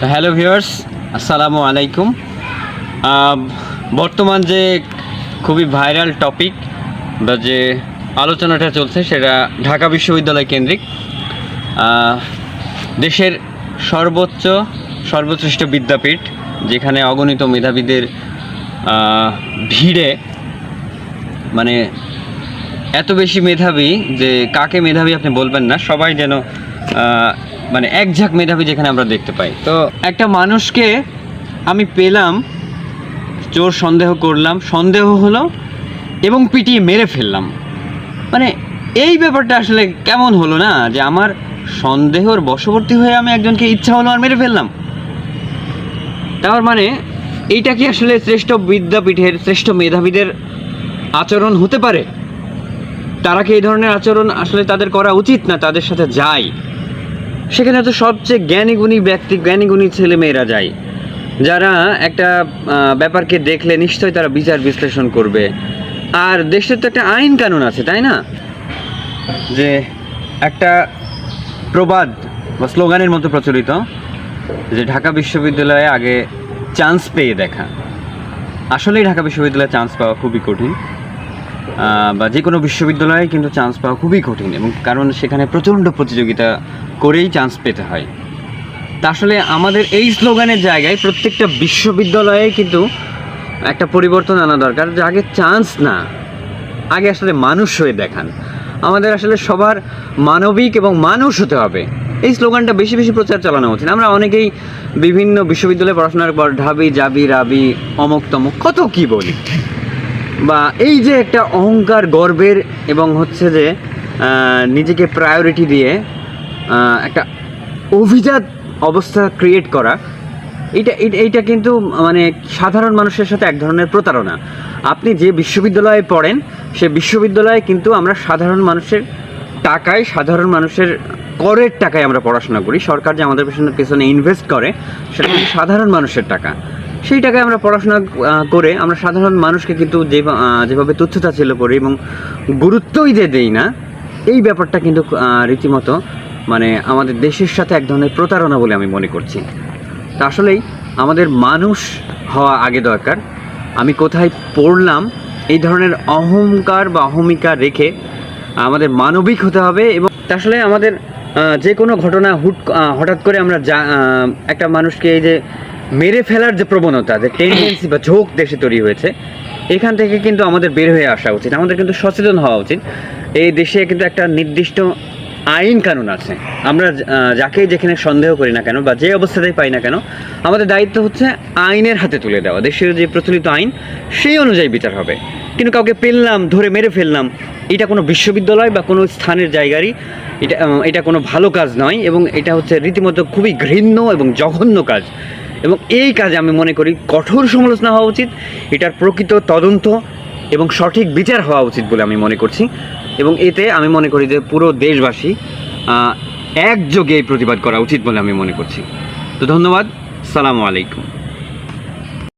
Hello viewers, আসসালামু আলাইকুম। বর্তমান যে খুবই ভাইরাল টপিক বা যে আলোচনাটা চলছে সেটা ঢাকা বিশ্ববিদ্যালয় কেন্দ্রিক দেশের সর্বশ্রেষ্ঠ বিদ্যাপীঠ, যেখানে অগণিত মেধাবীদের ভিড়ে, মানে এত বেশি মেধাবী যে কাকে মেধাবী আপনি বলবেন না, সবাই যেন মানে এক ঝাঁক মেধাবী যেখানে আমরা দেখতে পাই। তো একটা মানুষকে আমি পেলাম, চোর সন্দেহ করলাম, সন্দেহ হলো এবং পিটিয়ে মেরে ফেললাম। মানে এই ব্যাপারটা আসলে কেমন হলো না, যে আমার সন্দেহর বশবর্তী হয়ে আমি একজনকে ইচ্ছা হলো আর মেরে ফেললাম। তার মানে এইটা কি আসলে শ্রেষ্ঠ বিদ্যাপীঠের শ্রেষ্ঠ মেধাবীদের আচরণ হতে পারে? তারা কি এই ধরনের আচরণ আসলে তাদের করা উচিত না? তাদের সাথে যায়, সেখানে তো সবচেয়ে জ্ঞানীগুণী ব্যক্তি, জ্ঞানীগুণী ছেলে মেয়েরা যায়, যারা একটা ব্যাপারকে দেখলে নিশ্চয়ই তারা বিচার বিশ্লেষণ করবে। আর দেশের তো একটা আইন কানুন আছে, তাই না? যে একটা প্রবাদ বা স্লোগানের মতো প্রচলিত যে ঢাকা বিশ্ববিদ্যালয়ে আগে চান্স পেয়ে দেখা। আসলেই ঢাকা বিশ্ববিদ্যালয়ে চান্স পাওয়া খুবই কঠিন, বা যে কোনো বিশ্ববিদ্যালয়ে কিন্তু চান্স পাওয়া খুবই কঠিন, এবং কারণ সেখানে প্রচণ্ড প্রতিযোগিতা করেই চান্স পেতে হয়। তা আসলে আমাদের এই স্লোগানের জায়গায় প্রত্যেকটা বিশ্ববিদ্যালয়ে কিন্তু একটা পরিবর্তন আনা দরকার, যে আগে চান্স না, আগে আসলে মানুষ হয়ে দেখান। আমাদের আসলে সবার মানবিক এবং মানুষ হতে হবে, এই স্লোগানটা বেশি বেশি প্রচার চালানো উচিত। আমরা অনেকেই বিভিন্ন বিশ্ববিদ্যালয়ে পড়াশোনার পর ঢাবি জাবি রাবি অমুক তমুক কত কি বলি, বা এই যে একটা অহংকার, গর্বের এবং হচ্ছে যে নিজেকে প্রায়োরিটি দিয়ে একটা অভিজাত অবস্থা ক্রিয়েট করা, এইটা কিন্তু মানে সাধারণ মানুষের সাথে এক ধরনের প্রতারণা। আপনি যে বিশ্ববিদ্যালয়ে পড়েন সে বিশ্ববিদ্যালয়ে কিন্তু আমরা সাধারণ মানুষের টাকায়, সাধারণ মানুষের করের টাকায় আমরা পড়াশোনা করি। সরকার যে আমাদের পেছনে ইনভেস্ট করে সেটা কিন্তু সাধারণ মানুষের টাকা। সেই টাকায় আমরা পড়াশোনা করে আমরা সাধারণ মানুষকে কিন্তু যেভাবে তুচ্ছতাচ্ছিল্য করি এবং গুরুত্বই দেই না, এই ব্যাপারটা কিন্তু রীতিমতো মানে আমাদের দেশের সাথে এক ধরনের প্রতারণা বলে আমি মনে করছি। তা আসলেই আমাদের মানুষ হওয়া আগে দরকার। আমি কোথায় পড়লাম এই ধরনের অহংকার বা অহমিকা রেখে আমাদের মানবিক হতে হবে। এবং আসলে আমাদের যে কোনো ঘটনা হঠাৎ করে আমরা একটা মানুষকে এই যে মেরে ফেলার যে প্রবণতা, যে টেন্ডেন্সি বা ঝোঁক দেশে তৈরি হয়েছে, এখান থেকে কিন্তু আমাদের বের হয়ে আসা উচিত। আমাদের কিন্তু সচেতন হওয়া উচিত। এই দেশে কিন্তু একটা নির্দিষ্ট আইন কানুন আছে। আমরা যাকেই যেখানে সন্দেহ করি না কেন বা যে অবস্থাতেই পাই না কেন, আমাদের দায়িত্ব হচ্ছে আইনের হাতে তুলে দেওয়া। দেশের যে প্রচলিত আইন সেই অনুযায়ী বিচার হবে। কিন্তু কাউকে পেললাম, ধরে মেরে ফেললাম, এটা কোনো বিশ্ববিদ্যালয় বা কোনো স্থানের জায়গারই এটা কোনো ভালো কাজ নয়, এবং এটা হচ্ছে রীতিমতো খুবই ঘৃণ্য এবং জঘন্য কাজ। এবং এই কাজে আমি মনে করি কঠোর সমালোচনা হওয়া উচিত, এটার প্রকৃত তদন্ত এবং সঠিক বিচার হওয়া উচিত বলে আমি মনে করছি। এবং এতে আমি মনে করি যে পুরো দেশবাসী একযোগে এই প্রতিবাদ করা উচিত বলে আমি মনে করছি। তো ধন্যবাদ, আসসালামু আলাইকুম।